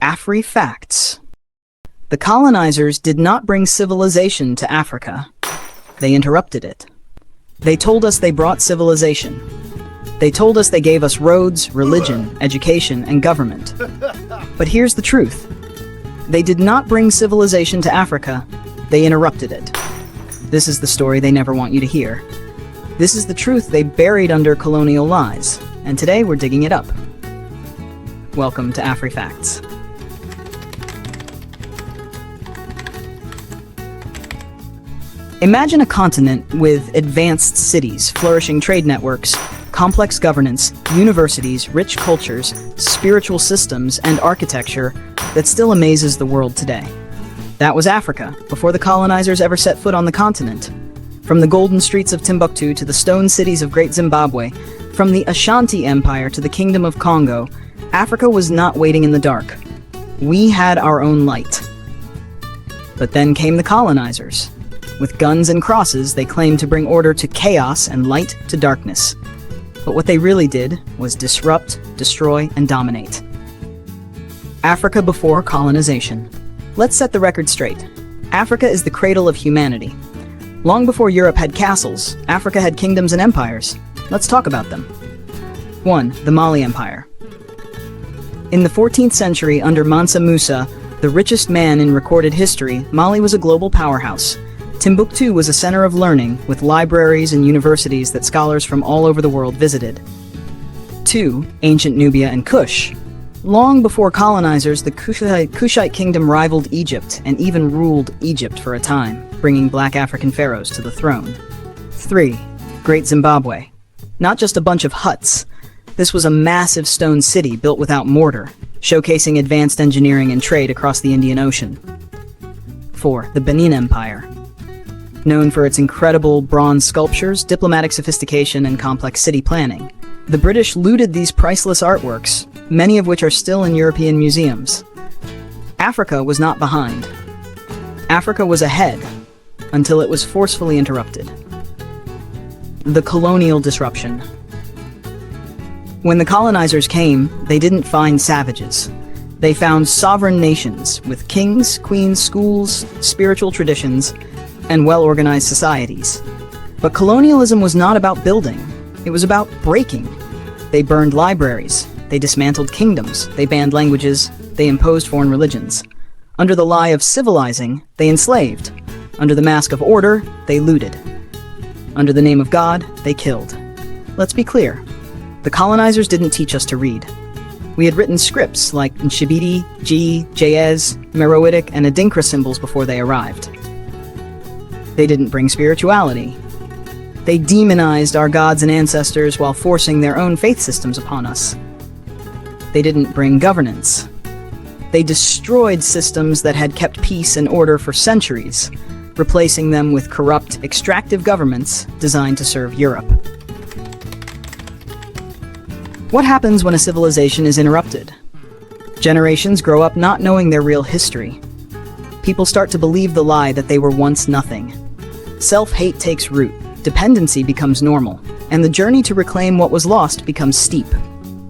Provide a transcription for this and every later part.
Afri Facts. The colonizers did not bring civilization to Africa. They interrupted it. They told us they brought civilization. They told us they gave us roads, religion, education, and government. But here's the truth. They did not bring civilization to Africa. They interrupted it. This is the story they never want you to hear. This is the truth they buried under colonial lies. And today we're digging it up. Welcome to Afri Facts. Imagine a continent with advanced cities, flourishing trade networks, complex governance, universities, rich cultures, spiritual systems, and architecture that still amazes the world today. That was Africa, before the colonizers ever set foot on the continent. From the golden streets of Timbuktu to the stone cities of Great Zimbabwe, from the Ashanti Empire to the Kingdom of Congo, Africa was not waiting in the dark. We had our own light. But then came the colonizers. With guns and crosses, they claimed to bring order to chaos and light to darkness. But what they really did was disrupt, destroy, and dominate. Africa before colonization. Let's set the record straight. Africa is the cradle of humanity. Long before Europe had castles, Africa had kingdoms and empires. Let's talk about them. 1. The Mali Empire. In the 14th century, under Mansa Musa, the richest man in recorded history, Mali was a global powerhouse. Timbuktu was a center of learning, with libraries and universities that scholars from all over the world visited. 2. Ancient Nubia and Kush. Long before colonizers, the Kushite kingdom rivaled Egypt and even ruled Egypt for a time, bringing black African pharaohs to the throne. 3. Great Zimbabwe. Not just a bunch of huts. This was a massive stone city built without mortar, showcasing advanced engineering and trade across the Indian Ocean. 4. The Benin Empire. Known for its incredible bronze sculptures, diplomatic sophistication, and complex city planning. The British looted these priceless artworks, many of which are still in European museums. Africa was not behind. Africa was ahead, until it was forcefully interrupted. The colonial disruption. When the colonizers came, they didn't find savages. They found sovereign nations with kings, queens, schools, spiritual traditions, and well-organized societies. But colonialism was not about building. It was about breaking. They burned libraries. They dismantled kingdoms. They banned languages. They imposed foreign religions. Under the lie of civilizing, they enslaved. Under the mask of order, they looted. Under the name of God, they killed. Let's be clear. The colonizers didn't teach us to read. We had written scripts like Nshibiti, G, Jayez, Meroitic, and Adinkra symbols before they arrived. They didn't bring spirituality. They demonized our gods and ancestors while forcing their own faith systems upon us. They didn't bring governance. They destroyed systems that had kept peace and order for centuries, replacing them with corrupt, extractive governments designed to serve Europe. What happens when a civilization is interrupted? Generations grow up not knowing their real history. People start to believe the lie that they were once nothing. Self-hate takes root, dependency becomes normal, and the journey to reclaim what was lost becomes steep.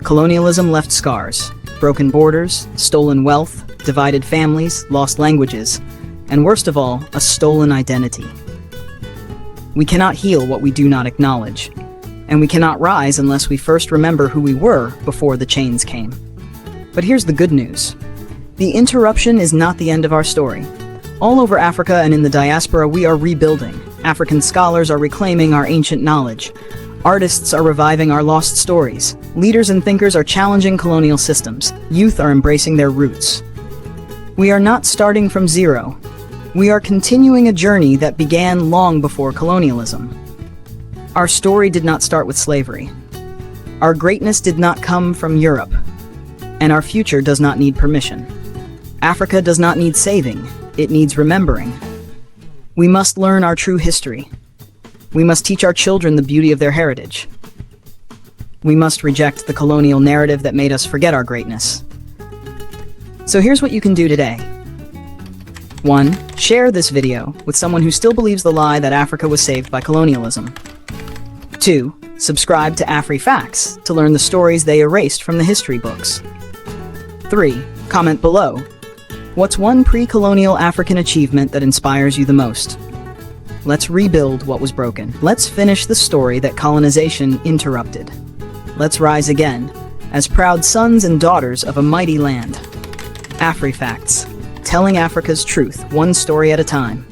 Colonialism left scars, broken borders, stolen wealth, divided families, lost languages, and worst of all, a stolen identity. We cannot heal what we do not acknowledge, and we cannot rise unless we first remember who we were before the chains came. But here's the good news. The interruption is not the end of our story. All over Africa and in the diaspora, we are rebuilding. African scholars are reclaiming our ancient knowledge. Artists are reviving our lost stories. Leaders and thinkers are challenging colonial systems. Youth are embracing their roots. We are not starting from zero. We are continuing a journey that began long before colonialism. Our story did not start with slavery. Our greatness did not come from Europe. And our future does not need permission. Africa does not need saving. It needs remembering. We must learn our true history. We must teach our children the beauty of their heritage. We must reject the colonial narrative that made us forget our greatness. So here's what you can do today. 1. Share this video with someone who still believes the lie that Africa was saved by colonialism. 2. Subscribe to Afri Facts to learn the stories they erased from the history books. 3. Comment below. What's one pre-colonial African achievement that inspires you the most? Let's rebuild what was broken. Let's finish the story that colonization interrupted. Let's rise again, as proud sons and daughters of a mighty land. AfriFacts, telling Africa's truth, one story at a time.